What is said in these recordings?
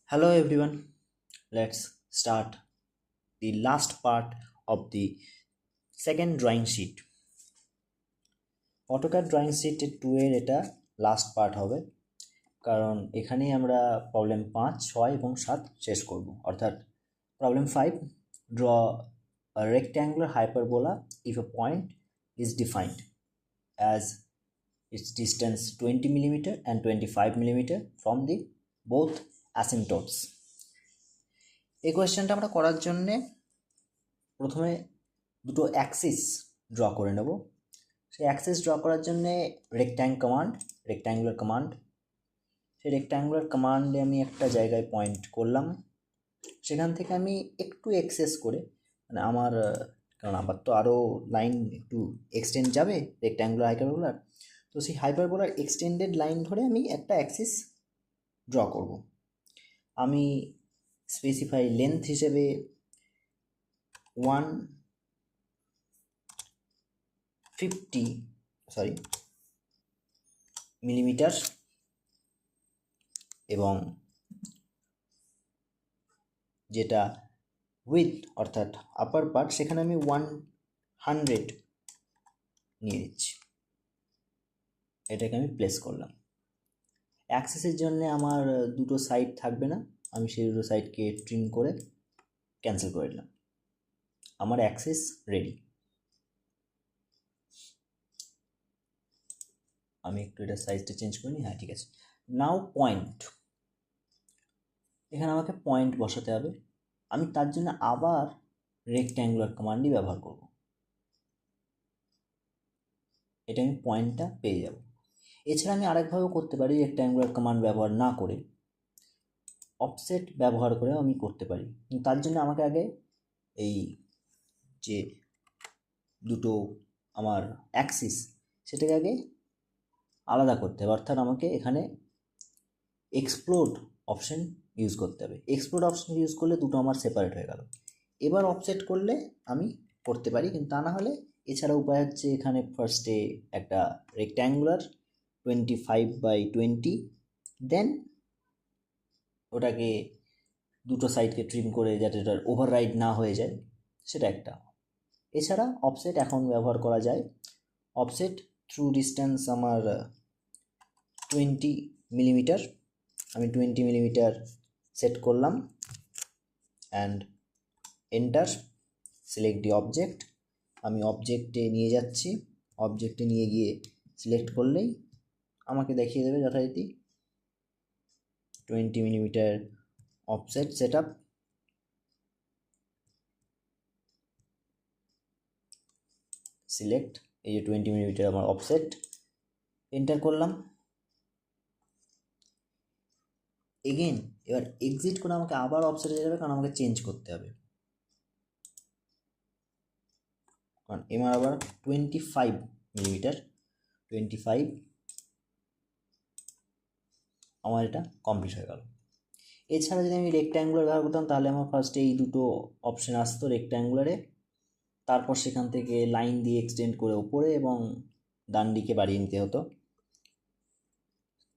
Hello everyone, let's start the last part of the second drawing sheet. AutoCAD drawing sheet 2 এর এটা last part হবে, কারণ এখানেই আমরা প্রবলেম 5, 6 এবং 7 শেষ করব। অর্থাৎ problem 5, draw a rectangular hyperbola if a point is defined as its distance 20 mm and 25 mm from the both asymptotes. এই কোয়েশ্চেনটা আমরা করার জন্যে প্রথমে দুটো অ্যাক্সিস ড্র করে নেব। সেই অ্যাক্সিস ড্র করার জন্যে রেক্ট্যাঙ্গুলার কমান্ড, সেই রেক্ট্যাঙ্গুলার কমান্ডে আমি একটা জায়গায় পয়েন্ট করলাম। সেখান থেকে আমি একটু এক্সেস করে, মানে আমার, কারণ আমার তো আরও লাইন একটু এক্সটেন্ড যাবে রেক্ট্যাঙ্গুলার হাইপারবোলার, তো সেই হাইপারবোলার এক্সটেন্ডেড লাইন ধরে আমি একটা অ্যাক্সিস ড্র করব। আমি স্পেসিফাই লেন্থ হিসেবে 150 মিলিমিটার এবং যেটা উইথ অর্থাৎ আপার পার্ট সেখানে আমি 100 নিয়ে নিচ্ছি। এটাকে আমি প্লেস করলাম। অ্যাক্সেসের জন্য আমার দুটো সাইড থাকবে না, আমি সেই দুটো সাইডকে ট্রিম করে ক্যান্সেল করে দিলাম। আমার অ্যাক্সেস রেডি। আমি একটু এটা সাইজটা চেঞ্জ করে নিই। হ্যাঁ, ঠিক আছে। নাও পয়েন্ট, এখানে আমাকে পয়েন্ট বসাতে হবে। আমি তার জন্য আবার রেক্ট্যাঙ্গুলার কমান্ডই ব্যবহার করব। এটা আমি পয়েন্টটা পেয়ে যাব। এছাড়া আমি আরেকভাবেও করতে পারি, রেক্ট্যাঙ্গুলার কমান্ড ব্যবহার না করে অফসেট ব্যবহার করে আমি করতে পারি। কিন্তু তার জন্য আমাকে আগে এই যে দুটো আমার অ্যাক্সিস সেটাকে আগে আলাদা করতে হবে। অর্থাৎ আমাকে এখানে এক্সপ্লোড অপশন ইউজ করতে হবে। এক্সপ্লোড অপশন ইউজ করলে দুটো আমার সেপারেট হয়ে গেল। এবার অফসেট করলে আমি করতে পারি, কিন্তু তা না হলে এছাড়া উপায় হচ্ছে এখানে ফার্স্টে একটা রেক্ট্যাঙ্গুলার 25/20, দেন ওটাকে দুটো সাইডকে ট্রিম করে যাতে ওটার ওভাররাইড না হয়ে যায়, সেটা একটা। এছাড়া অফসেট এখন ব্যবহার করা যায়। অফসেট থ্রু ডিস্টেন্স আমার 20 মিলিমিটার, আমি 20 মিলিমিটার সেট করলাম and enter. Select the object, আমি অবজেক্টে নিয়ে যাচ্ছি। অবজেক্টে নিয়ে গিয়ে সিলেক্ট করলেই আমাকে দেখিয়ে দেবে যথারীতি 20 millimetre offset set up. Select, এই যে 20 মিলিমিটার আমার অফসেট, এন্টার করলাম। এগেন এবার এক্সিট করে আমাকে আবার অফসেটে যেতে হবে, কারণ আমাকে চেঞ্জ করতে হবে। কারণ এবার আবার 25 মিলিমিটার, 25 আমার এটা কমপ্লিট হয়ে গেল। এছাড়া যদি আমি রেক্ট্যাঙ্গুলার ব্যবহার করতাম তাহলে আমার ফার্স্টে এই দুটো অপশান আসতো রেক্ট্যাঙ্গুলারে, তারপর সেখান থেকে লাইন দিয়ে এক্সটেন্ড করে ওপরে এবং ডান দিকে বাড়িয়ে নিতে হতো।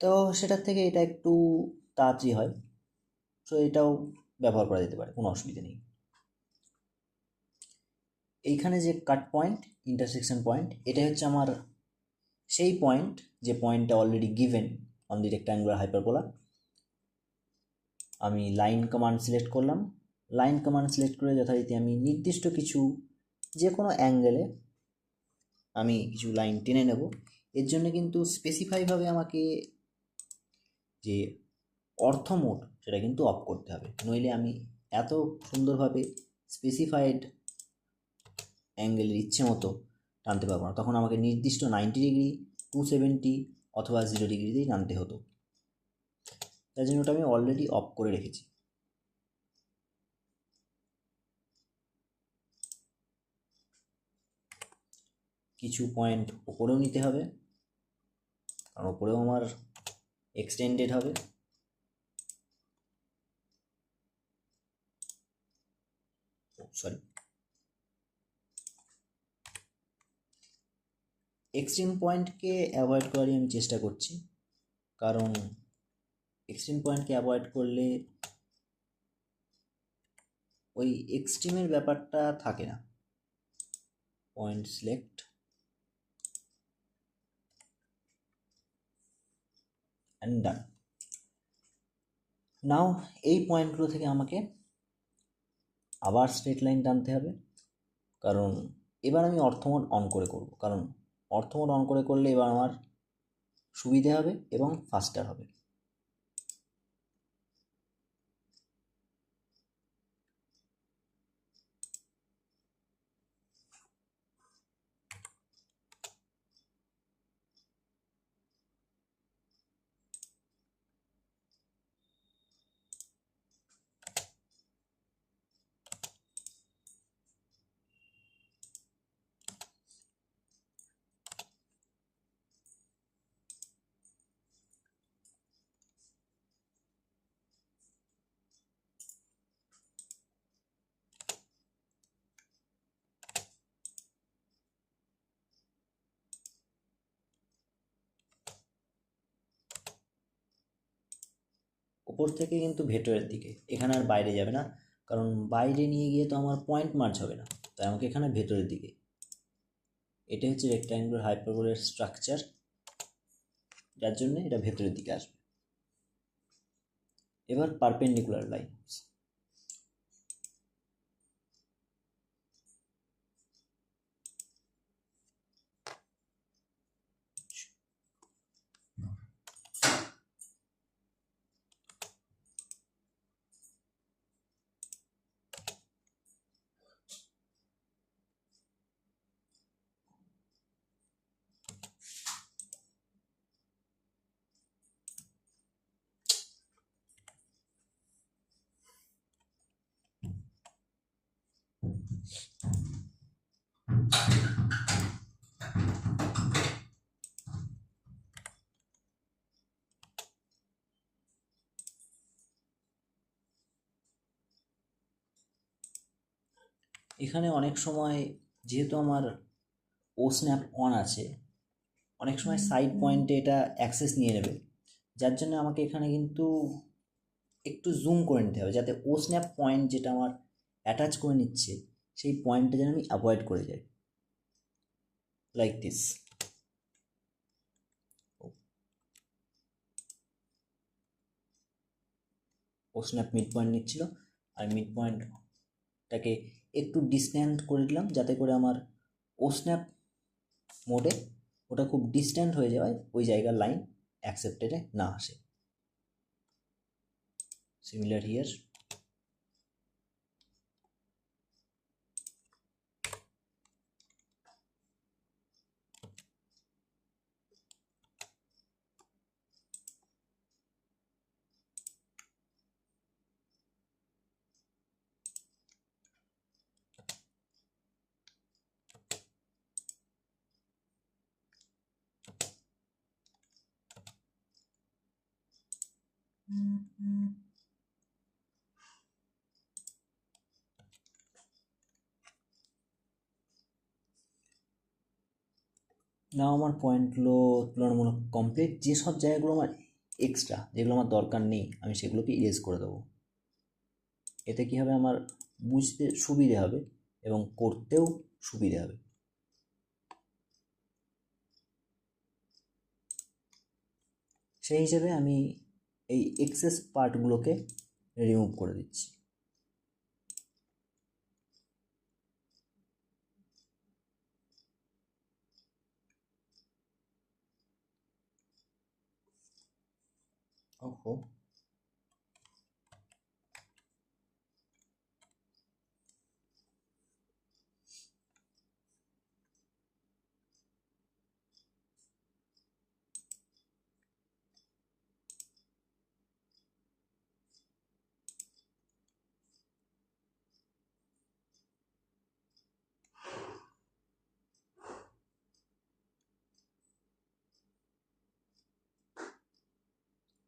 তো সেটার থেকে এটা একটু তাড়াতাড়ি হয়, সো এটাও ব্যবহার করা যেতে পারে, কোনো অসুবিধা নেই। এইখানে যে কাট পয়েন্ট, ইন্টারসেকশন পয়েন্ট, এটা হচ্ছে আমার সেই পয়েন্ট যে পয়েন্টটা already given on the rectangular hyperbola. আমি লাইন কমান্ড সিলেক্ট করলাম। লাইন কমান্ড সিলেক্ট করে যথারীতি আমি নির্দিষ্ট কিছু যে কোনো অ্যাঙ্গেলে আমি কিছু লাইন টেনে নেব। এর জন্য কিন্তু স্পেসিফাইভাবে আমাকে যে অর্থমোড সেটা কিন্তু অফ করতে হবে, নইলে আমি এত সুন্দরভাবে স্পেসিফাইড অ্যাঙ্গেলের ইচ্ছে মতো টানতে পারবো না। তখন আমাকে নির্দিষ্ট 90 ডিগ্রি, 270 অথবা 0 ডিগ্রিতেই টানতে হতো। তাই জন্য ওটা আমি অলরেডি অফ করে রেখেছি। কিছু পয়েন্ট ওপরেও নিতে হবে, কারণ ওপরেও আমার এক্সটেন্ডেড হবে। সরি, এক্সট্রিম পয়েন্টকে অ্যাভয়েড করারই আমি চেষ্টা করছি, কারণ এক্সট্রিম পয়েন্টকে অ্যাভয়েড করলে ওই এক্সট্রিমের ব্যাপারটা থাকে না। পয়েন্ট সিলেক্ট, অ্যান্ড ডান। নাও এই পয়েন্টগুলো থেকে আমাকে আবার স্ট্রেট লাইন টানতে হবে, কারণ এবার আমি অর্থমোড অন করে করব, কারণ অর্থমোড অন করে করলে এবার আমার সুবিধে হবে এবং ফাস্টার হবে। ওপর থেকে কিন্তু ভেতরের দিকে, এখানে আর বাইরে যাবে না, কারণ বাইরে নিয়ে গিয়ে তো আমার পয়েন্ট মার্জ হবে না, তাই আমাকে এখানে ভেতরের দিকে। এটা হচ্ছে রেক্ট্যাঙ্গুলার হাইপারবোলার স্ট্রাকচার, যার জন্য এটা ভেতরের দিকে আসবে। এবার পারপেন্ডিকুলার লাইন, এখানে অনেক সময় যেহেতু আমার ও স্ন্যাপ অন আছে, অনেক সময় সাইড পয়েন্টে এটা অ্যাক্সেস নিয়ে নেবে, যার জন্য আমাকে এখানে কিন্তু একটু জুম করে নিতে হবে, যাতে ও স্ন্যাপ পয়েন্ট যেটা আমার অ্যাটাচ করে নিচ্ছে সেই পয়েন্টটা যেন আমি অ্যাভয়েড করে যাই, লাইক দিস। ও স্ন্যাপ মিড পয়েন্ট নিচ্ছিল, আর মিড পয়েন্টটাকে একটু ডিস্ট্যান্ট করে দিলাম, যাতে করে আমার ও স্ন্যাপ মোডে ওটা খুব ডিস্ট্যান্ট হয়ে যাওয়ায় ওই জায়গার লাইন অ্যাকসেপ্টেডে না আসে। Similar here. নাও আমার পয়েন্টগুলো তুলনামূলক কমপ্লিট। যেসব জায়গাগুলো আমার এক্সট্রা, যেগুলো আমার দরকার নেই, আমি সেগুলোকে ইরেজ করে দেবো। এতে কী হবে, আমার বুঝতে সুবিধে হবে এবং করতেও সুবিধে হবে। সেই হিসেবে আমি এই এক্সেস পার্টগুলোকে রিমুভ করে দিচ্ছি। ওহো,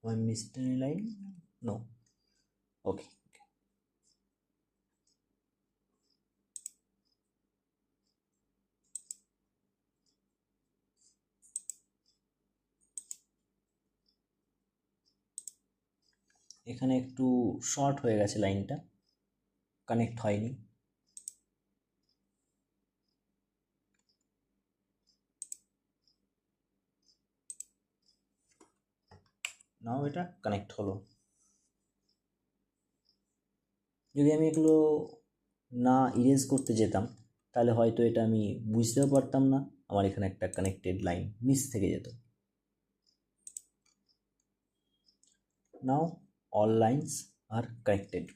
I missed any line? No. Okay. এখানে একটু শর্ট হয়ে গেছে লাইনটা, কানেক্ট হয়নি। নাও এটা কানেক্ট হলো। যদি আমি এগুলো না ইরেজ করতে যেতাম তাহলে হয়তো এটা আমি বুঝতেও পারতাম না, আমার এখানে একটা কানেক্টেড লাইন মিস থেকে যেত। নাও অল লাইন্স আর কানেক্টেড।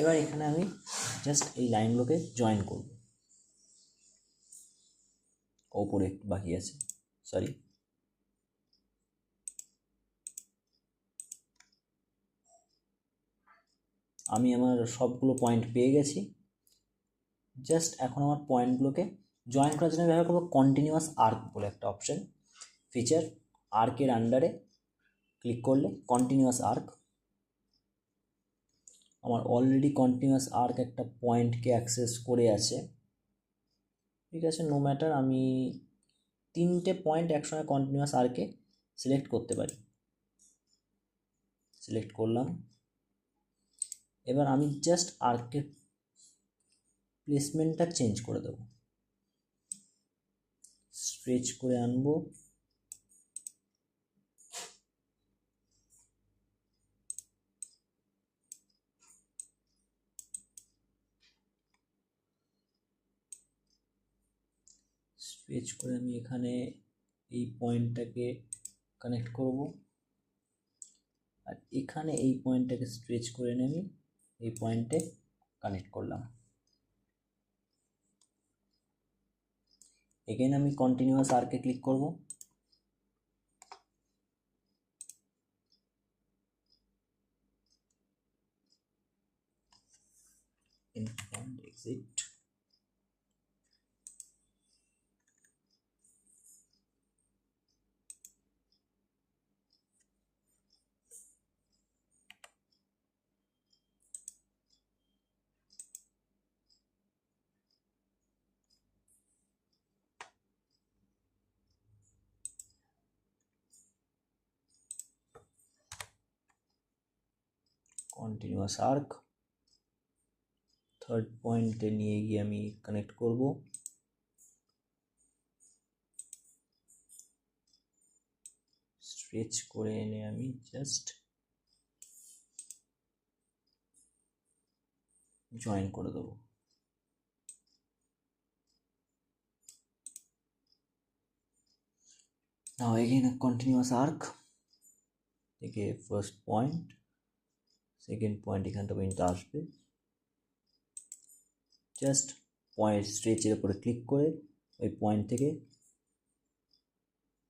এবার এখানে আমি জাস্ট এই লাইনগুলোকে জয়েন করব। ওপরে একটু বাকি আছে, সরি। আমি আমার সবগুলো পয়েন্ট পেয়ে গেছি। জাস্ট এখন আমার পয়েন্টগুলোকে জয়েন করার জন্য ব্যবহার করবো কন্টিনিউয়াস আর্ক বলে একটা অপশন, ফিচার। আর্কের আন্ডারে ক্লিক করলে কন্টিনিউয়াস আর্ক, আমার অলরেডি কন্টিনিউয়াস আর্ক একটা পয়েন্টকে অ্যাক্সেস করে আছে। ঠিক আছে, নো ম্যাটার, আমি 3টে পয়েন্ট একসঙ্গে কন্টিনিউয়াস আর্কে সিলেক্ট করতে পারি। সিলেক্ট করলাম। এবার আমি জাস্ট আর্কের প্লেসমেন্টটা চেঞ্জ করে দেবো, স্ট্রেচ করে আনবো। স্ট্রেচ করে আমি এখানে এই পয়েন্টটাকে কানেক্ট করব, আর এখানে এই পয়েন্টটাকে স্ট্রেচ করে নেবে, এই পয়েন্টে কানেক্ট করলাম। এগেন আমি কন্টিনিউয়াস আর্কে ক্লিক করব। and exit। Continuous arc third পয়েন্টে নিয়ে গিয়ে আমি কানেক্ট করব। স্ট্রেচ করে এনে আমি জাস্ট জয়েন করে দেবো। নাও এগেইন কন্টিনিউয়াস আর্ক থেকে ফার্স্ট পয়েন্ট, সেকেন্ড পয়েন্ট এখান থেকে পর্যন্ত আসবে। জাস্ট পয়েন্ট স্ট্রেচের উপরে ক্লিক করে ওই পয়েন্ট থেকে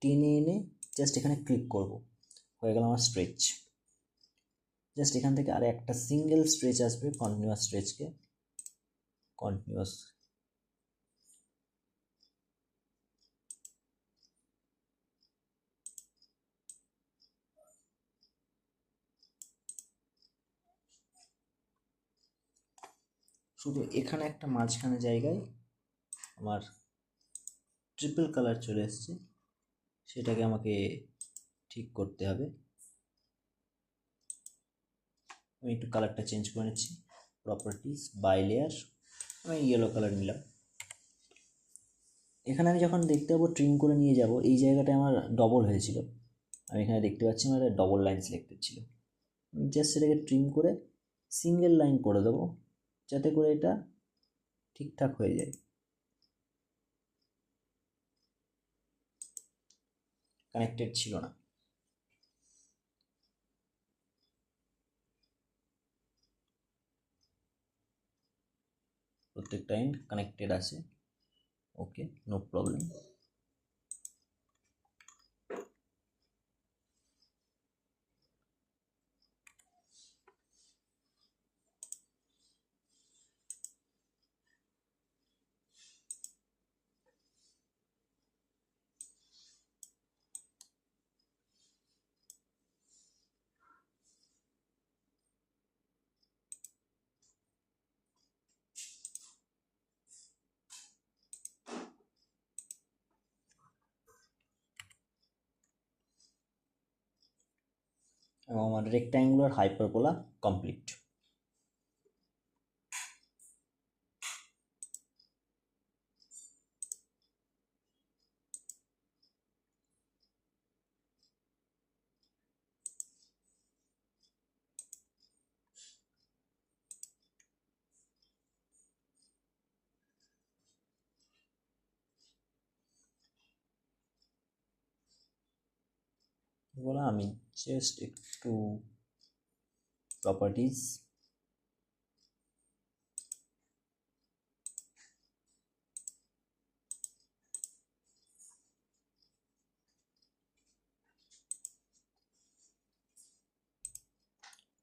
টেনে এনে জাস্ট এখানে ক্লিক করব, হয়ে গেল আমার স্ট্রেচ। জাস্ট এখান থেকে আর একটা সিঙ্গেল স্ট্রেচ আসবে, কন্টিনিউয়াস স্ট্রেচকে কন্টিনিউয়াস শুধু এখানে একটা মাঝখানে জায়গায় আমার ট্রিপল কালার চলে এসছে, সেটাকে আমাকে ঠিক করতে হবে। আমি একটু কালারটা চেঞ্জ করে নিচ্ছি, প্রপার্টিজ, বাই লেয়ার, আমি ইয়েলো কালার নিলাম। এখানে আমি যখন দেখতে পাবো ট্রিম করে নিয়ে যাব, এই জায়গাটায় আমার ডবল হয়েছিল, আমি এখানে দেখতে পাচ্ছি আমার ডবল লাইন সিলেক্টেড ছিল। জাস্ট সেটাকে ট্রিম করে সিঙ্গেল লাইন করে দেবো, যাতে করে এটা ঠিকঠাক হয়ে যায়। কানেক্টেড ছিল না। প্রত্যেকটা এন্ড কানেক্টেড আছে, ওকে, নো প্রবলেম। এবং আমার রেক্ট্যাঙ্গুলার হাইপারবোলা কমপ্লিট। বলা আমি জাস্ট একটু properties,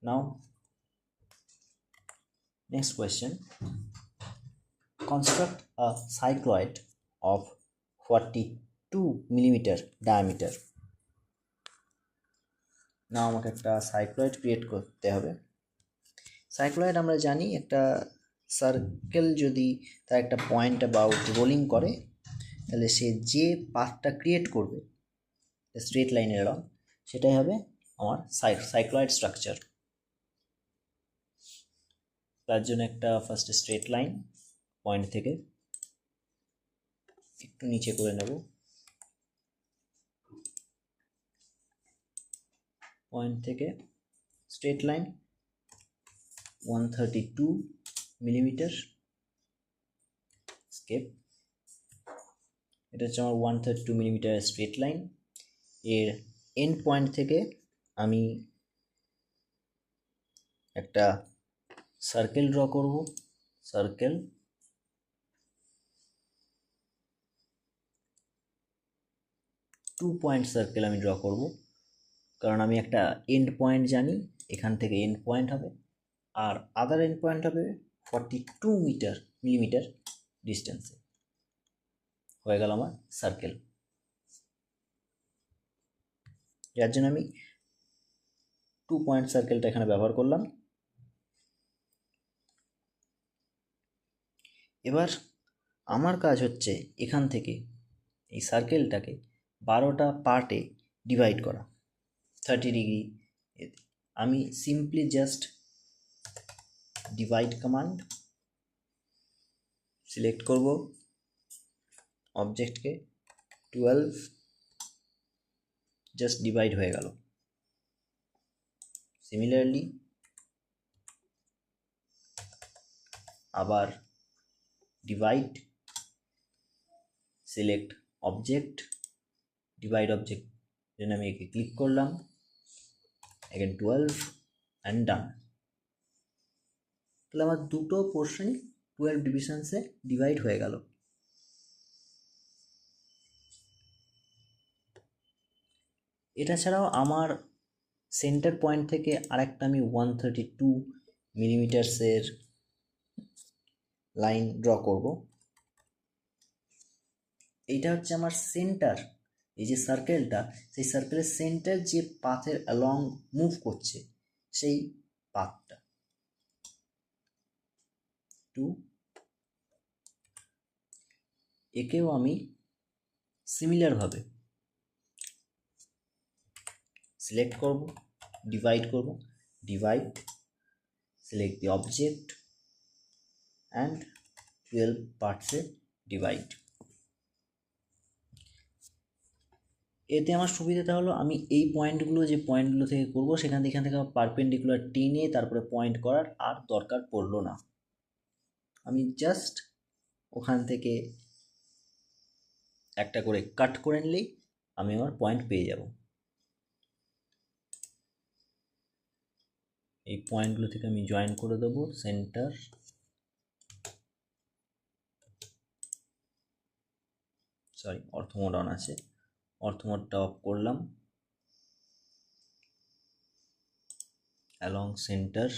now next question, construct a cycloid of 42 millimeter diameter. না আমাকে একটা সাইক্লয়েড ক্রিয়েট করতে হবে। সাইক্লয়েড আমরা জানি একটা সার্কেল যদি তার একটা পয়েন্ট অ্যাবাউট রোলিং করে, তাহলে সে যে পাথটা ক্রিয়েট করবে স্ট্রেট লাইনের রং, সেটাই হবে আমার সাইক্লয়েড স্ট্রাকচার। তার জন্য একটা ফার্স্ট স্ট্রেট লাইন পয়েন্ট থেকে একটু নিচে করে নেব, পয়েন্ট থেকে স্ট্রেট লাইন 132 মিলিমিটার স্কেপ, এটা হচ্ছে আমার 132 মিলিমিটার স্ট্রেট লাইন। এর এন্ড পয়েন্ট থেকে আমি একটা সার্কেল ড্র করব, সার্কেল 2 পয়েন্ট সার্কেল আমি ড্র করব, কারণ আমি একটা এন্ড পয়েন্ট জানি, এখান থেকে এন্ড পয়েন্ট হবে, আর আদার এন্ড পয়েন্ট হবে 42 মিলিমিটার ডিস্টেন্সে। হয়ে গেল আমার সার্কেল, যার জন্য আমি 2 পয়েন্ট সার্কেলটা এখানে ব্যবহার করলাম। এবার আমার কাজ হচ্ছে এখান থেকে এই সার্কেলটাকে 12টা পার্টে ডিভাইড করা 30 ডিগ্রি। আমি simply just divide command select করব, অবজেক্টকে 12, জাস্ট ডিভাইড হয়ে গেল। সিমিলারলি আবার divide, select object, divide object, জন্য আমি একে ক্লিক করলাম, এগেন 12 অ্যান্ড ডান। তাহলে আমার দুটো পোর্শনই 12 ডিভিশনসে ডিভাইড হয়ে গেল। এটা ছাড়াও আমার সেন্টার পয়েন্ট থেকে আরেকটা আমি 132 মিলিমিটার্সের লাইন ড্র করব। এইটা হচ্ছে আমার সেন্টার, এই যে সার্কেলটা, সেই সার্কেলের সেন্টার যে পাথের অ্যালং মুভ করছে সেই পাথটা। একেও আমি সিমিলারভাবে সিলেক্ট করব, ডিভাইড করব, divide, select the object and 12 পার্টসে ডিভাইড। এতে আমার সুবিধাটা হলো আমি এই পয়েন্টগুলো যে পয়েন্টগুলো থেকে করব এখান থেকে পারপেন্ডিকুলার টেনে তারপরে পয়েন্ট করার আর দরকার পড়লো না। আমি জাস্ট ওখান থেকে একটা করে কাট করে নিলেই আমি আমার পয়েন্ট পেয়ে যাব। এই পয়েন্টগুলো থেকে আমি জয়েন করে দেবো সেন্টার, সরি অর্থমোড অন আছে, অর্থমোডটা অফ করলাম, অ্যালং সেন্টার,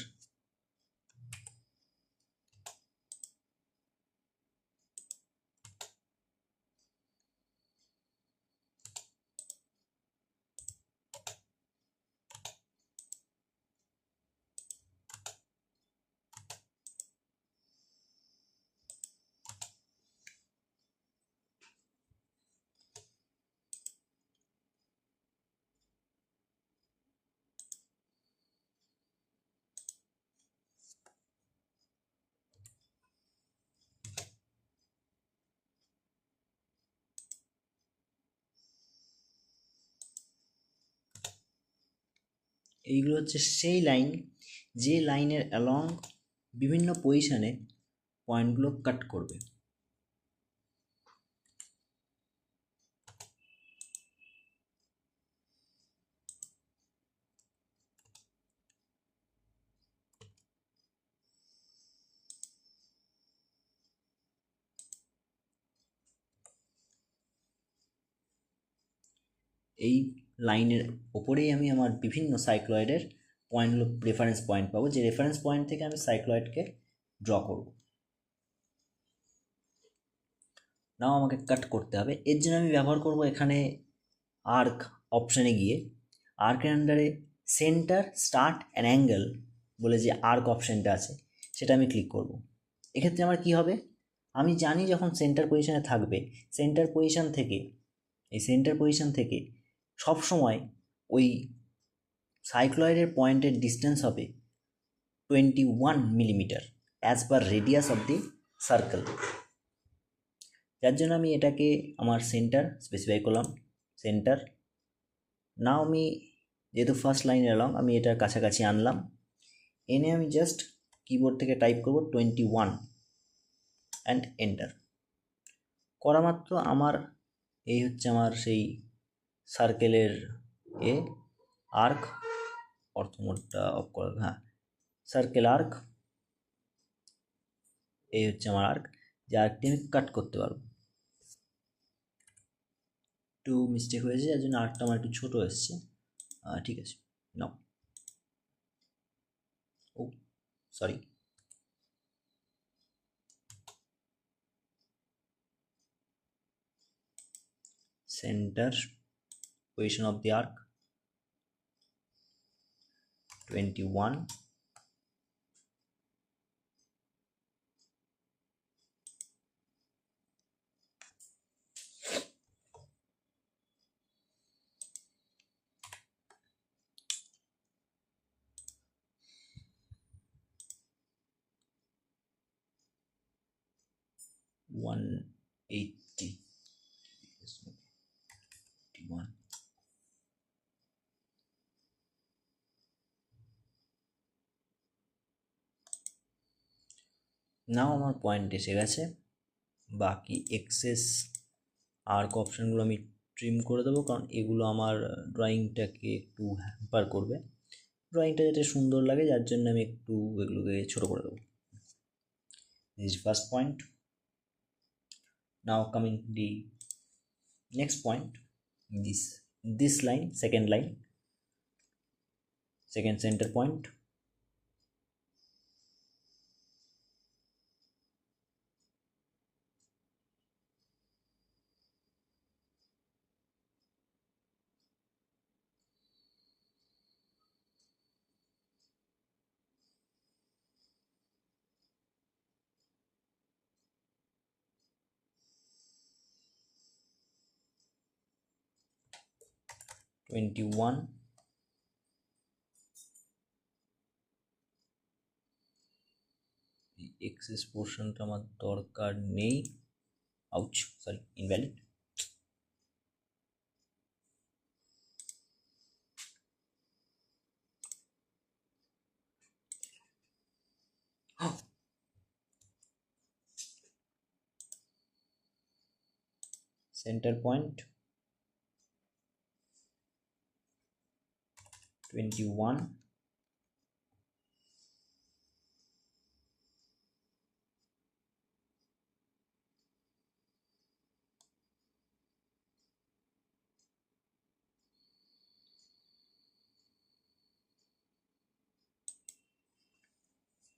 এইগুলো হচ্ছে সেই লাইন যে লাইনের অ্যালং বিভিন্ন পজিশনে পয়েন্টগুলো কাট করবে। এই লাইনের ওপরেই আমি আমার বিভিন্ন সাইক্লয়েডের পয়েন্টগুলো রেফারেন্স পয়েন্ট পাবো, যে রেফারেন্স পয়েন্ট থেকে আমি সাইক্লয়েডকে ড্র করব। নাও আমাকে কাট করতে হবে, এর জন্য আমি ব্যবহার করব এখানে আর্ক অপশানে গিয়ে আর্কের আন্ডারে সেন্টার স্টার্ট অ্যান অ্যাঙ্গেল বলে যে আর্ক অপশানটা আছে সেটা আমি ক্লিক করব। এক্ষেত্রে আমার কি হবে, আমি জানি যখন সেন্টার পজিশানে থাকবে সেন্টার পজিশান থেকে এই সেন্টার পজিশান থেকে সবসময় ওই সাইক্লয়েডের পয়েন্টের ডিস্টেন্স হবে 21 millimetre as per radius of the circle. যার জন্য আমি এটাকে আমার সেন্টার স্পেসিফাই করলাম, সেন্টার। নাও আমি যেহেতু ফার্স্ট লাইন এলাম আমি এটার কাছাকাছি আনলাম, এনে আমি জাস্ট কিবোর্ড থেকে টাইপ করব 21 অ্যান্ড এন্টার। করা মাত্র আমার এই হচ্ছে আমার সেই সার্কেলের আর্ক, অর্থমোডটা অফ করা, হ্যাঁ সার্কেল আর্ক, এই হচ্ছে আমার আর্ক, যে আর্কটি আমি কাট করতে পারবো। একটু মিস্টেক হয়েছে যার জন্য আর্কটা আমার একটু ছোটো এসছে, ঠিক আছে now, oh sorry, center position of the arc 21, one 80 one, now আমার পয়েন্ট এসে গেছে। বাকি এক্সেস আর্ক অপশানগুলো আমি ট্রিম করে দেবো, কারণ এগুলো আমার ড্রয়িংটাকে একটু হ্যাম্পার করবে, ড্রয়িংটা যাতে সুন্দর লাগে যার জন্য আমি একটু এগুলোকে ছোটো করে দেবো। This is first point. Now coming the next point, this line, second line, second center point, '21, excess পোর্শনটা আমার দরকার নেই। Ouch, sorry, invalid. center point 21,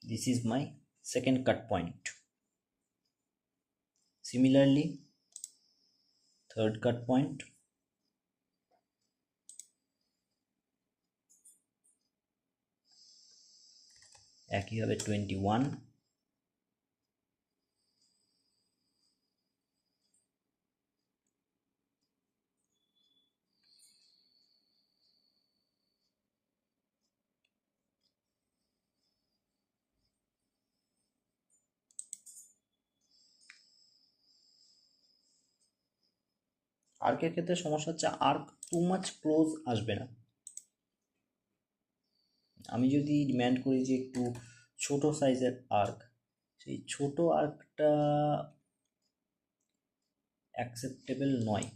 this is my second cut point. Similarly, third cut point, একইভাবে 21, আর্কের ক্ষেত্রে সমস্যা হচ্ছে arc too much close আসবে না। আমি যদি ডিম্যান্ড করি যে একটু ছোট সাইজের আর্ক, সেই ছোট আর্কটা অ্যাকসেপ্টেবল নয়।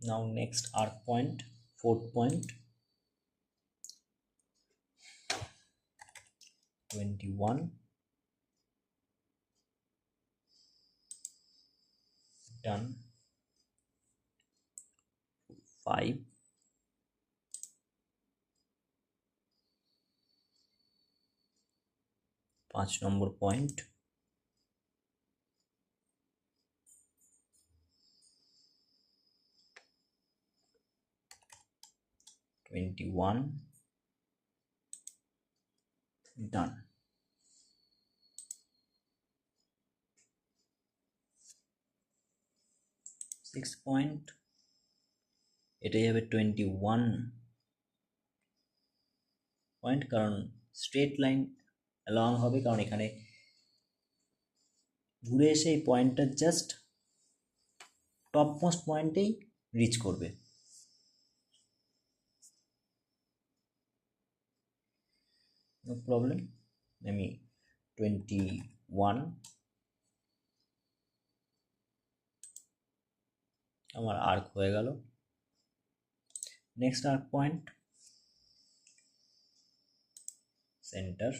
Now next arc point, fourth point, 21, done, 5, 5 নম্বর পয়েন্ট, 21, done. Sixth point, এটাই হবে 21 পয়েন্ট, কারণ স্ট্রেট লাইন অ্যালং হবে, কারণ এখানে ঘুরে এসে এই পয়েন্টটা জাস্ট টপ মোস্ট পয়েন্টেই রিচ করবে। নো প্রবলেম, আমি 21 আমার আর্ক হয়ে গেল। নেক্সট আর্ক পয়েন্ট, সেন্টার,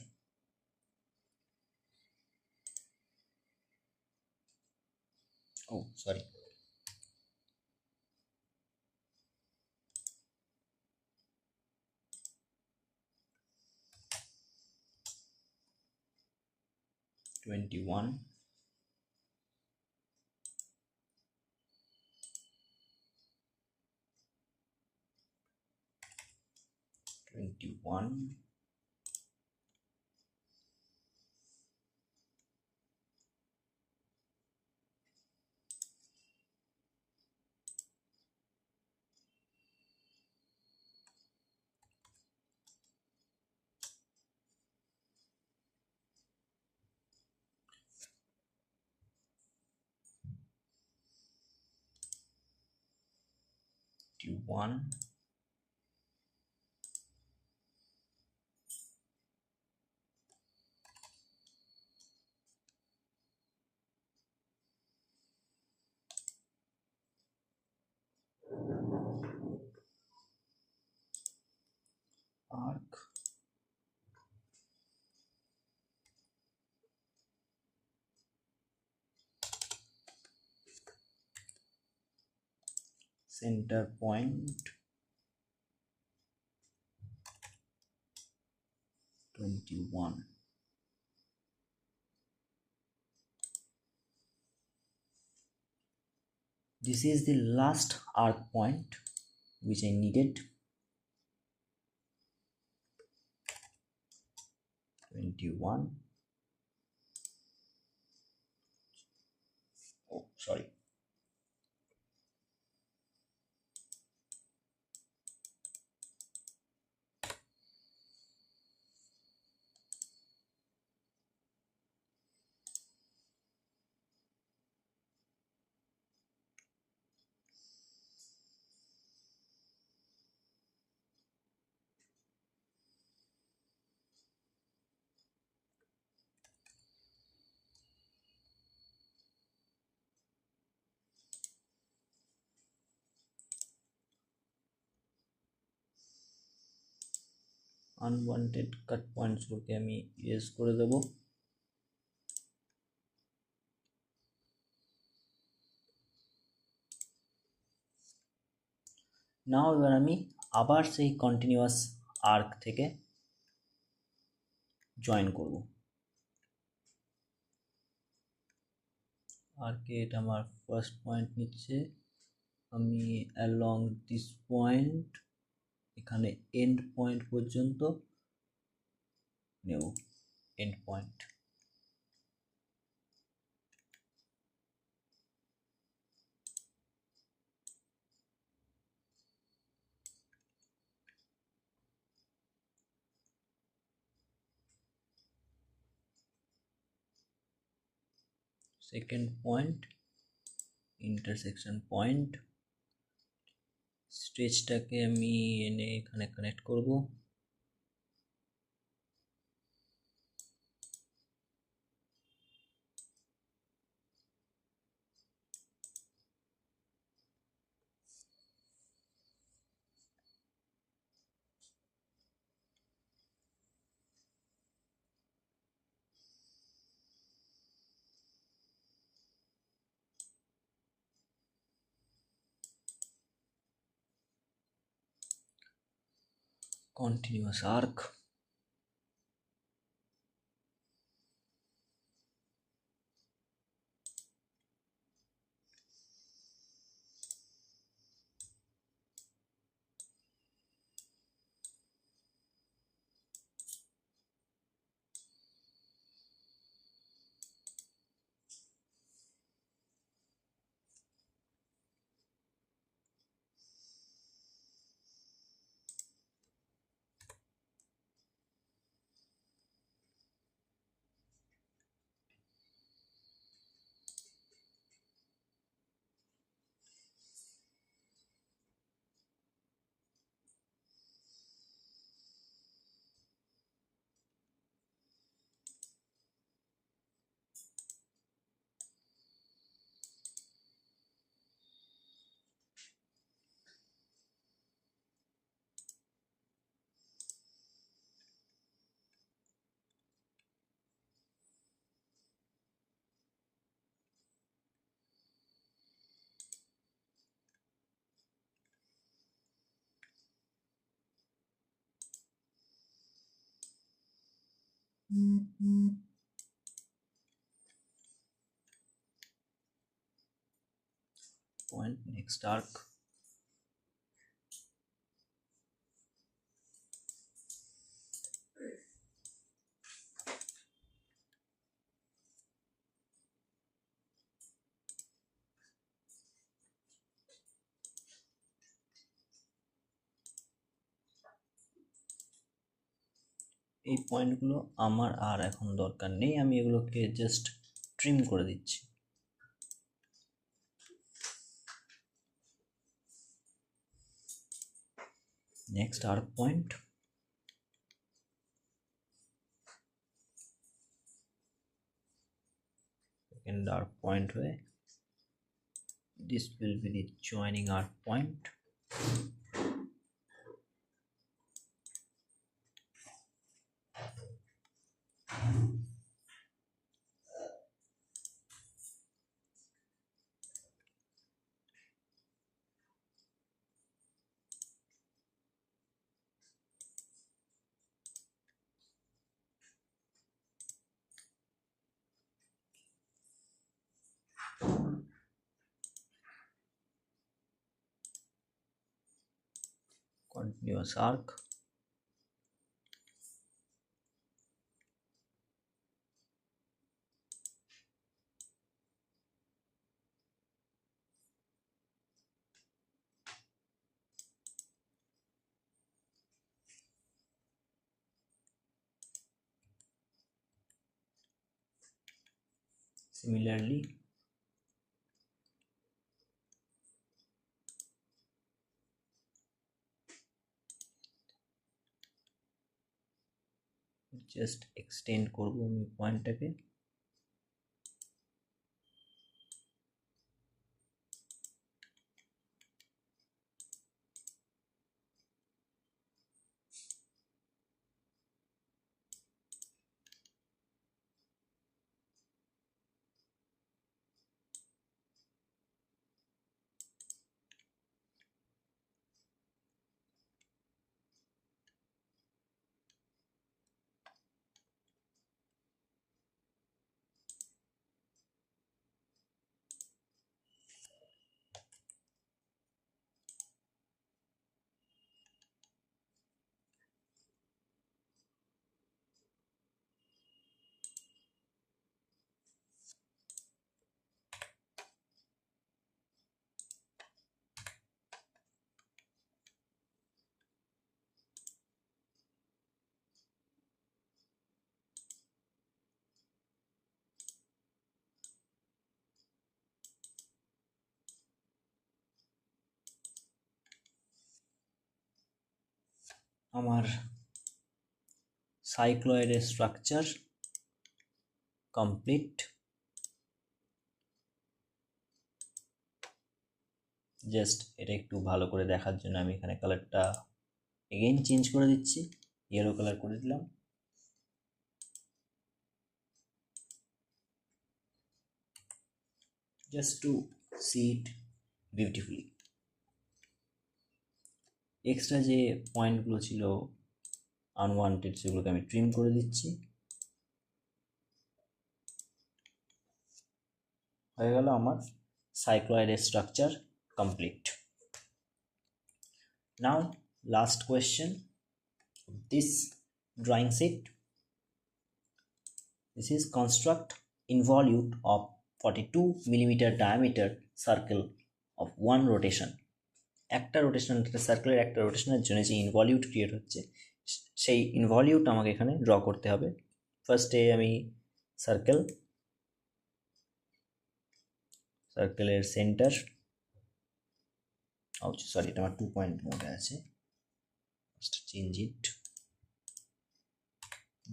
ও sorry, twenty one, twenty one, twenty one, arc, center point, 21. This is the last arc point which I needed. 21. Oh, sorry. Unwanted কাট পয়েন্টসগুলোকে আমি ইরেজ করে দেব। নাও এবার আমি আবার সেই কন্টিনিউয়াস আর্ক থেকে জয়েন করব। আর্কে এটা আমার ফার্স্ট পয়েন্ট নিচ্ছে, আমি অ্যালং দিস পয়েন্ট এখানে এন্ড পয়েন্ট পর্যন্ত নেব, end point. Second point intersection point, স্ট্রেচটাকে আমি এনে এখানে কানেক্ট করব। Continuous arc, point next arc, এই পয়েন্টগুলো আমার আর এখন দরকার নেই, আমি এগুলোকে জাস্ট ট্রিম করে দিচ্ছি। Next arc point, second arc point হয়ে this will be the joining arc point. Continuous arc, similarly just extend করব আমি পয়েন্টটাকে। আমার সাইক্লয়েডের স্ট্রাকচার কমপ্লিট। জাস্ট এটা একটু ভালো করে দেখার জন্য আমি এখানে কালারটা এগেইন চেঞ্জ করে দিচ্ছি, ইয়েলো কালার করে দিলাম। জাস্ট টু সি ইট বিউটিফুলি। এক্সট্রা যে পয়েন্টগুলো ছিল আনওয়ান্টেড সেগুলোকে আমি ট্রিম করে দিচ্ছি। হয়ে গেল আমার সাইক্লয়েডের structure complete. Now last question this drawing sheet. This is construct involute of 42 millimeter diameter circle of one rotation. একটা রোটেশন, সার্কেলের একটা রোটেশনের জন্য যে ইনভলিউট ক্রিয়েট হচ্ছে সেই ইনভলিউট আমাকে এখানে ড্র করতে হবে। ফার্স্টে আমি সার্কেলের সেন্টার, সরি এটা আমার 2 পয়েন্ট মোডে আছে, change it,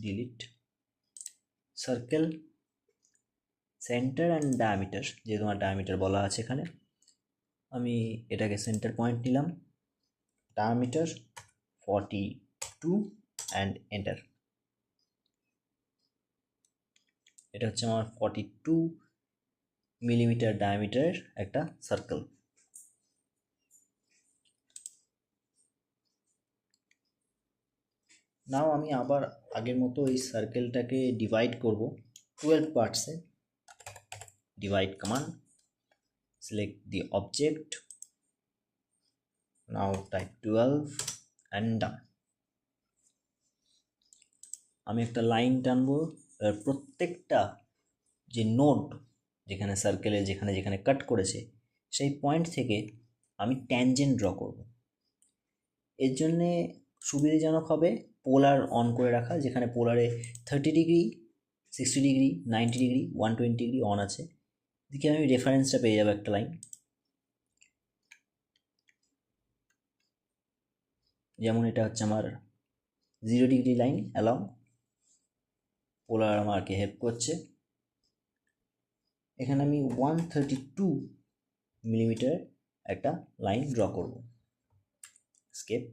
delete. Circle centre and diameter, যেহেতু আমার ডায়ামিটার বলা আছে এখানে, আমি এটাকে সেন্টার পয়েন্ট নিলাম, ডায়ামিটার 42 অ্যান্ড এন্টার। এটা হচ্ছে আমার 42 মিলিমিটার ডায়ামিটারের একটা সার্কেল। নাও আমি আবার আগের মতো এই সার্কেলটাকে ডিভাইড করব 12 পার্টসে। Divide command, select the object, now type 12 and done. আমি একটা লাইন টানবো, প্রত্যেকটা যে নোড যেখানে সার্কেলে যেখানে যেখানে কাট করেছে সেই পয়েন্ট থেকে আমি ট্যানজেন্ট ড্র করব। এর জন্যে সুবিধাজনক হবে পোলার অন করে রাখা, যেখানে পোলারে 30 degree, 60 degree, 90 degree, 120 degree on আছে। এদিকে আমি রেফারেন্সটা পেয়ে যাবো একটা লাইন, যেমন এটা হচ্ছে আমার 0 ডিগ্রি লাইন অ্যালং, পোলার আমাকে হেল্প করছে। এখানে আমি 132 মিলিমিটার একটা লাইন ড্র করব। স্কেপ।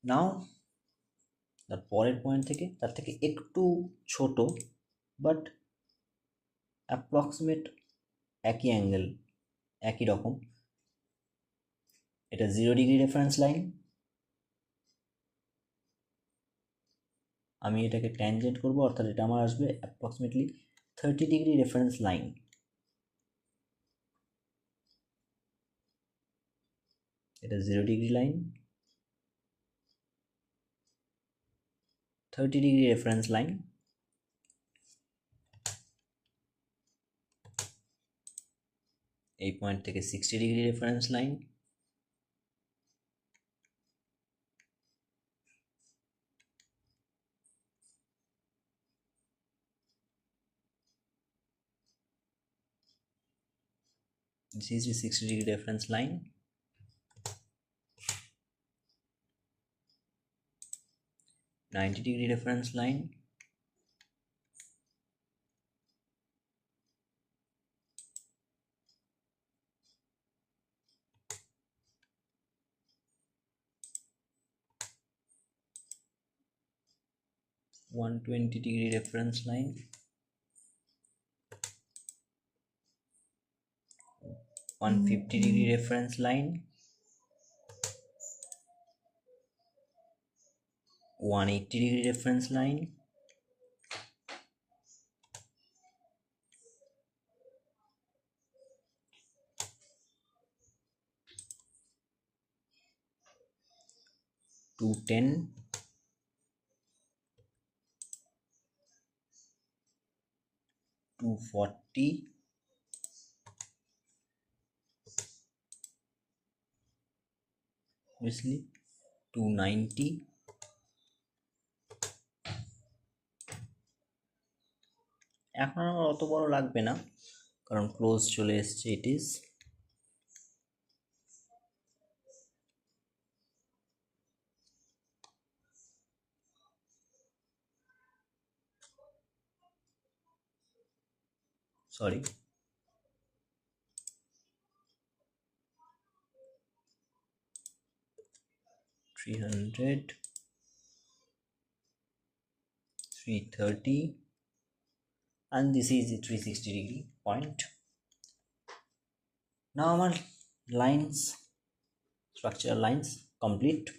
নাও তার পরের পয়েন্ট থেকে, তার থেকে একটু ছোট বাট অ্যাপ্রক্সিমেট একই অ্যাঙ্গেল, একই রকম, এটা 0 ডিগ্রি রেফারেন্স লাইন। আমি এটাকে ট্যানজেন্ট করব, অর্থাৎ এটা আমার আসবে অ্যাপ্রক্সিমেটলি 30 ডিগ্রি রেফারেন্স লাইন। এটা 0 degree line, 30 degree reference line. এই পয়েন্ট থেকে 60 degree reference line. This is the 60 degree reference line. -90 degree reference line. -120 degree reference line. 150 degree reference line. 180 degree reference line. 210. 240. Obviously 290. এখন আমার অত বড় লাগবে না, কারণ ক্লোজ চলে এসছে। It is sorry, 300, 330, and this is the 360-degree point. Now our lines, structural lines complete.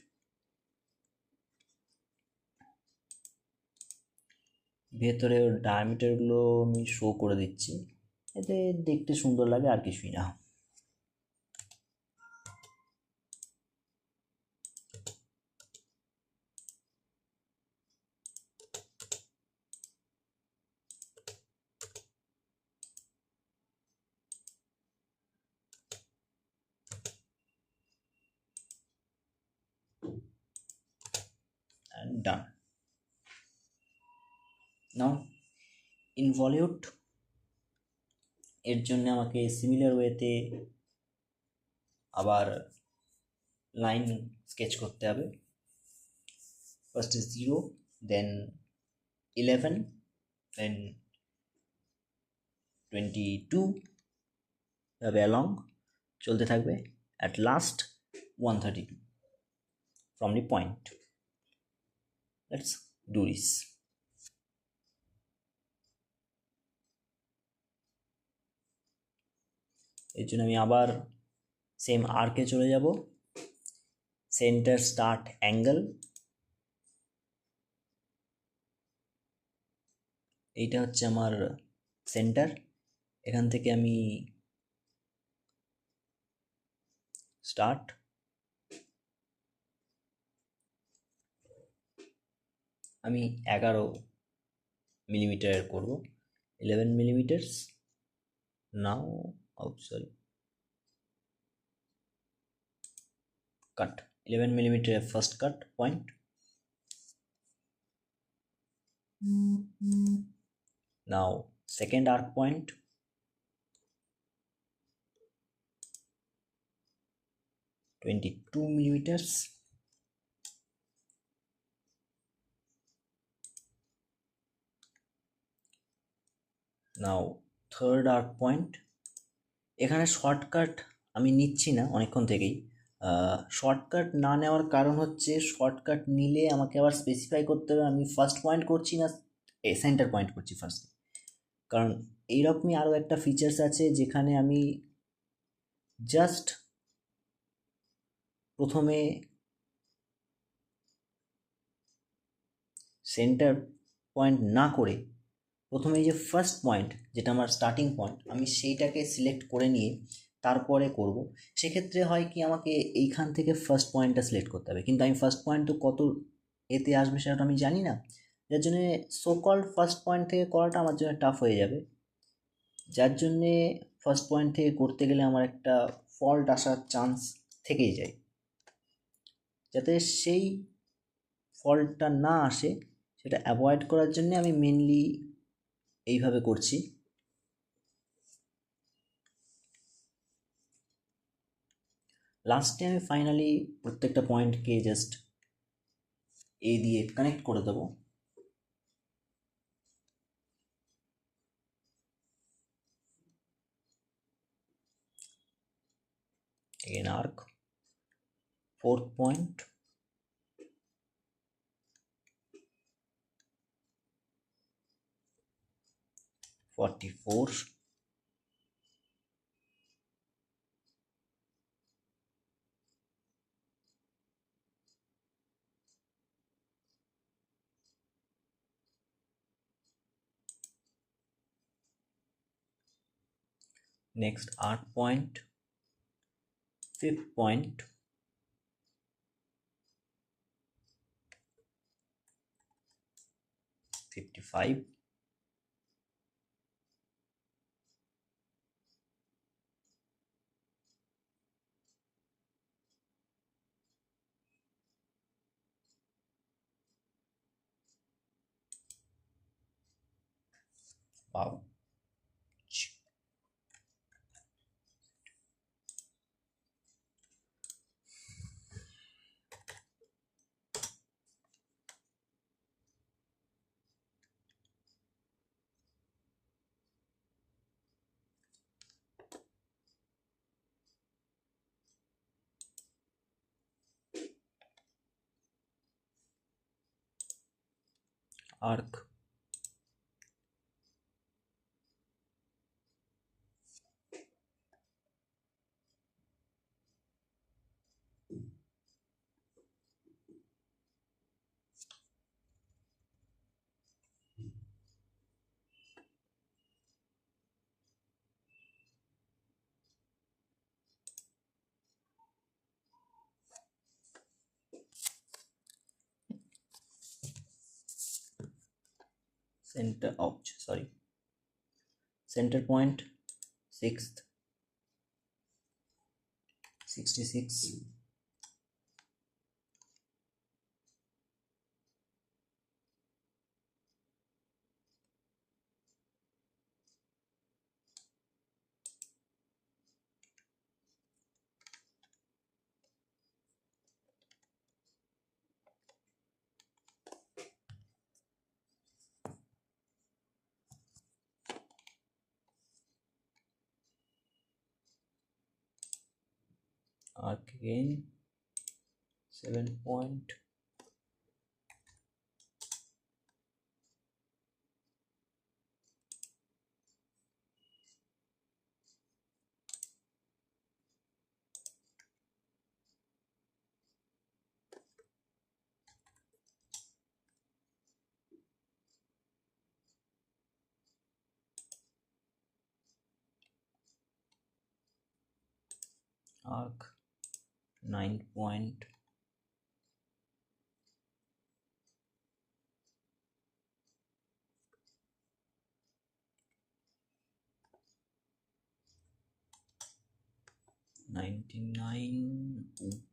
ভেতরে ওর ডায়ামিটারগুলো আমি শো করে দিচ্ছি, এতে দেখতে সুন্দর লাগে, আর কিছুই না। And done. Now involute, এর জন্য আমাকে সিমিলার ওয়েতে আবার লাইন স্কেচ করতে হবে। ফার্স্ট 0, দেন 11, দেন 22, এভাবে অ্যালং চলতে থাকবে। At last 132 from the point. Let's do this. এর জন্য আমি আবার সেম আর্কে চলে যাব। সেন্টার স্টার্ট অ্যাঙ্গেল, এইটা হচ্ছে আমার সেন্টার। এখান থেকে আমি স্টার্ট, আমি 11 মিলিমিটার করব, 11 millimeters. Now, oh sorry, cut 11 millimeter first cut point. Now second arc point, 22 millimeters. Now third arc point. এখানে শর্টকাট আমি নিচ্ছি না অনেকক্ষণ থেকেই। শর্টকাট না নেওয়ার কারণ হচ্ছে, শর্টকাট নিলে আমাকে আবার স্পেসিফাই করতে হবে আমি ফার্স্ট পয়েন্ট করছি না সেন্টার পয়েন্ট করছি ফার্স্ট। কারণ এইরকমই আরও একটা ফিচার্স আছে যেখানে আমি জাস্ট প্রথমে সেন্টার পয়েন্ট না করে প্রথমে এই যে ফার্স্ট পয়েন্ট, যেটা আমার স্টার্টিং পয়েন্ট, আমি সেইটাকে সিলেক্ট করে নিয়ে তারপরে করব। সেক্ষেত্রে হয় কি, আমাকে এইখান থেকে ফার্স্ট পয়েন্টটা সিলেক্ট করতে হবে, কিন্তু আমি ফার্স্ট পয়েন্ট তো কত এতে আসবে সেটা আমি জানি না, যার জন্যে সোকল ফার্স্ট পয়েন্ট থেকে করাটা আমার জন্য টাফ হয়ে যাবে। যার জন্যে ফার্স্ট পয়েন্ট থেকে করতে গেলে আমার একটা ফল্ট আসার চান্স থেকেই যায়। যাতে সেই ফল্টটা না আসে সেটা অ্যাভয়েড করার জন্য আমি মেনলি এইভাবে করছি। লাস্টে আমি ফাইনালি প্রত্যেকটা পয়েন্টকে জাস্ট এ দিয়ে কানেক্ট করে দেবো। Again arc, fourth point, .44, next arc point, fifth point, .55, wow. arc center point 6th 66 arc again 7 point arc 9 point $99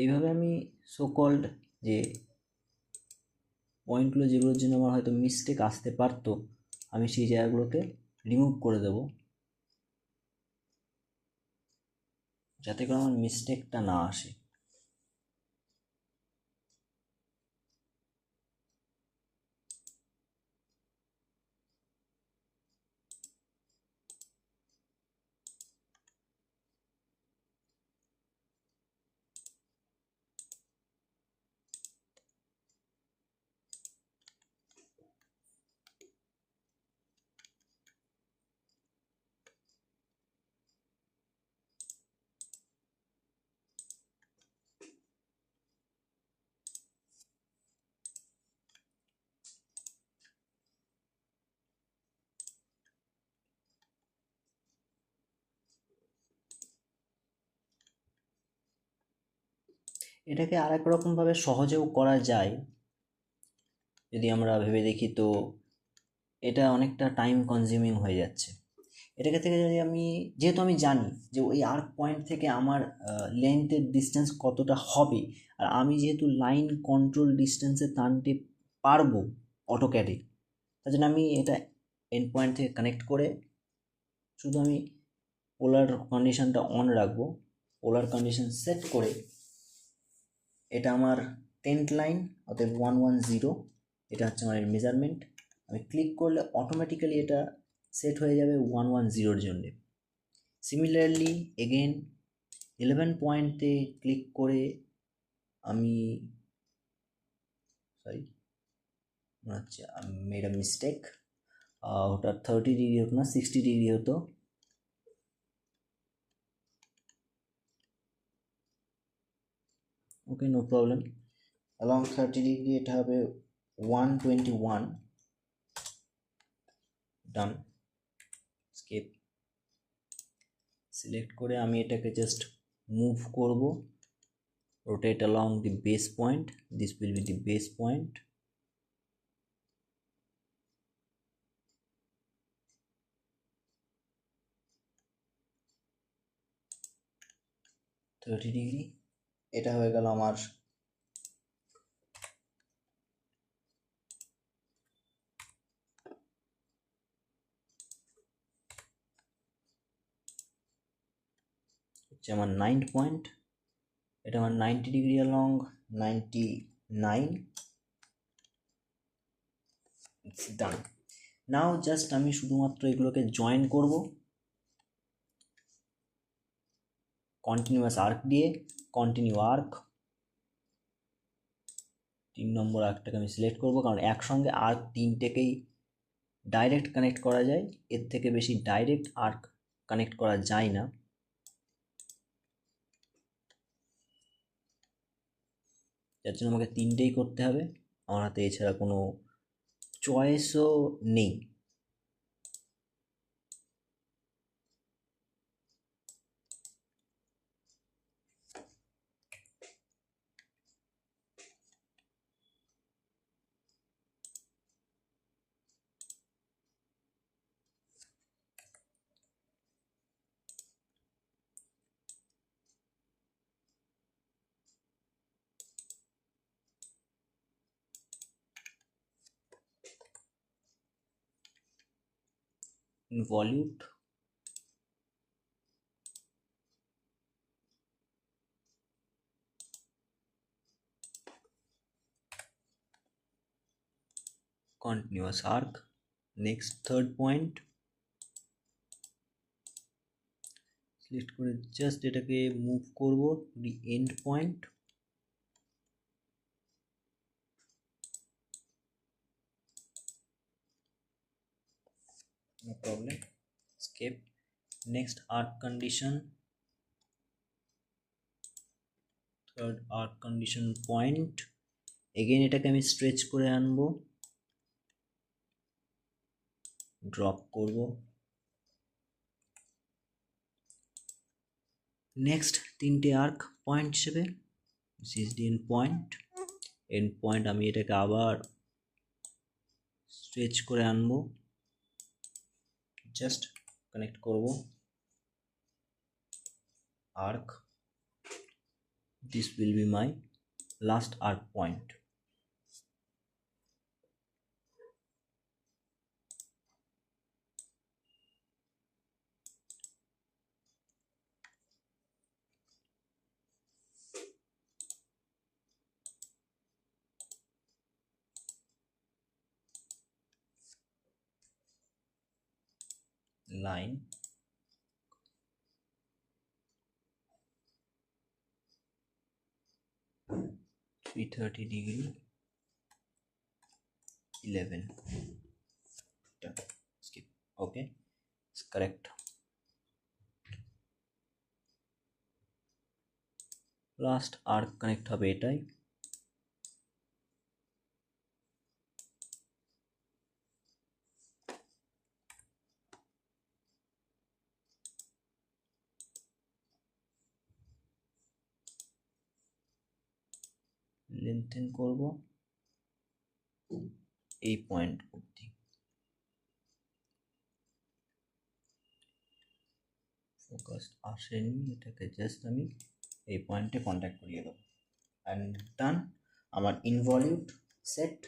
এইভাবে আমি সো কল্ড যে পয়েন্টগুলো যেগুলোর জন্য আমার হয়তো মিস্টেক আসতে পারতো আমি সেই জায়গাগুলোকে রিমুভ করে দেব যাতে করে আমার মিস্টেকটা না আসে। এটাকে আর এক রকমভাবে সহজেও করা যায় যদি আমরা ভেবে দেখি, তো এটা অনেকটা টাইম কনজিউমিং হয়ে যাচ্ছে। এটাকে থেকে যদি আমি, যেহেতু আমি জানি যে ওই আর্ক পয়েন্ট থেকে আমার লেন্থের ডিস্টেন্স কতটা হবে, আর আমি যেহেতু লাইন কন্ট্রোল ডিস্টেন্সে টানতে পারবো অটোক্যাডে, তার জন্য আমি এটা এন্ড পয়েন্ট থেকে কানেক্ট করে শুধু আমি পোলার কন্ডিশনটা অন রাখবো। পোলার কন্ডিশন সেট করে এটা আমার 10th লাইন, অতএব 110, এটা হচ্ছে আমার মেজারমেন্ট। আমি ক্লিক করলে অটোমেটিক্যালি এটা সেট হয়ে যাবে 110-র জন্যে। সিমিলারলি এগেন 11 পয়েন্টে ক্লিক করে আমি মনে হচ্ছে আমি মেড আ মিস্টেক, ওটা 30 ডিগ্রি হতো না, 60 ডিগ্রি হতো। ওকে, নো প্রবলেম। অ্যালং 30 ডিগ্রি এটা হবে 121। ডান, স্কেপ সিলেক্ট করে আমি এটাকে জাস্ট মুভ করব, rotate along the base point. This will be the base point. $30 এটা হয়ে গেল আমার আমার 9 পয়েন্ট, এটা আমার 90 degree along 99, it's done. Now just আমি শুধুমাত্র এগুলোকে জয়েন করব কন্টিনিউয়াস আর্ক দিয়ে। কন্টিনিউ আর্ক, 3 নম্বর আর্কটাকে আমি সিলেক্ট করব, কারণ একসঙ্গে আর্ক 3টেকেই ডাইরেক্ট কানেক্ট করা যায়, এর থেকে বেশি ডাইরেক্ট আর্ক কানেক্ট করা যায় না। যার জন্য আমাকে 3টেই করতে হবে, আমার হাতে এছাড়া কোনো চয়েসও নেই। Involute, continuous arc, next third point select করে জাস্ট এটাকে মুভ করব the end point, no problem, escape. Next arc condition, third arc condition point, again এটাকে আমি স্ট্রেচ করে আনবো, ড্রপ করব। নেক্সট 3টে আর্ক পয়েন্ট হিসেবে এন্ড পয়েন্ট, এন্ড পয়েন্ট আমি এটাকে আবার স্ট্রেচ করে আনবো, জাস্ট কানেক্ট করব arc, this will be my last arc point. Line, 330 degree 11, skip, okay, it's correct. Last arc connect হবে এটাই, লেন্থেন করব এই পয়েন্ট অবধি, ফোকাস আসেনি, এটাকে জাস্ট আমি এই পয়েন্টে কন্ট্যাক্ট করিয়ে দেবো, অ্যান্ড ডান, আমার ইনভলিউট সেট।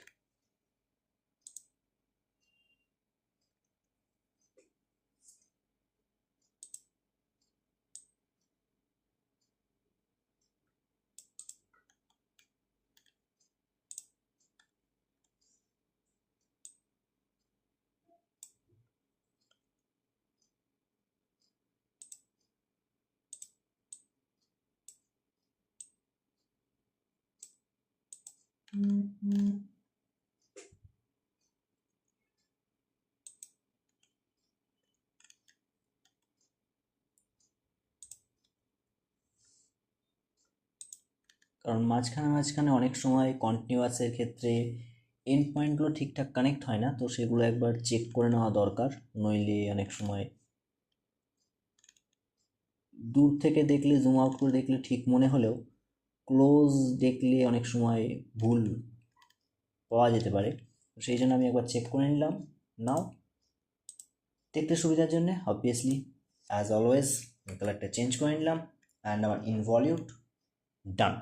কারণ মাঝখানে অনেক সময় কন্টিনিউয়াসের ক্ষেত্রে এন্ড পয়েন্টগুলো ঠিকঠাক কানেক্ট হয় না, তো সেগুলো একবার চেক করে নেওয়া দরকার, নইলে অনেক সময় দূর থেকে দেখলে, জুম আউট করে দেখলে ঠিক মনে হলেও ক্লোজ দেখলে অনেক সময় ভুল পাওয়া যেতে পারে, তো সেই জন্য আমি একবার চেক করে নিলাম। নাও দেখতে সুবিধার জন্য অবভিয়াসলি অ্যাজ অলওয়েজ কালারটা চেঞ্জ করে নিলাম, অ্যান্ড আমার involute done.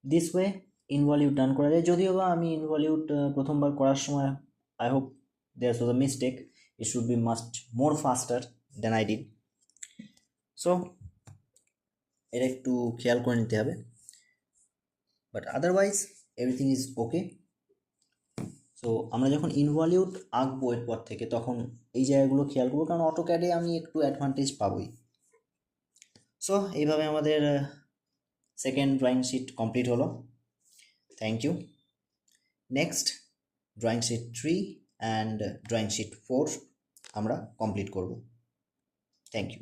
This way involute done করা যায়, যদিও বা আমি ইনভলিউট প্রথমবার করার সময় I hope there was a mistake, it should be must more faster than I did. So এটা একটু খেয়াল করে নিতে হবে, but otherwise everything is okay. So আমরা যখন ইনভলিউট আঁকবো এরপর থেকে তখন এই জায়গাগুলো খেয়াল করবো, কারণ অটোক্যাডে আমি একটু অ্যাডভান্টেজ পাবোই। সো এইভাবে আমাদের সেকেন্ড ড্রয়িং শিট কমপ্লিট হলো। Thank you. Next drawing sheet 3 and drawing sheet 4 আমরা কমপ্লিট করব। Thank you.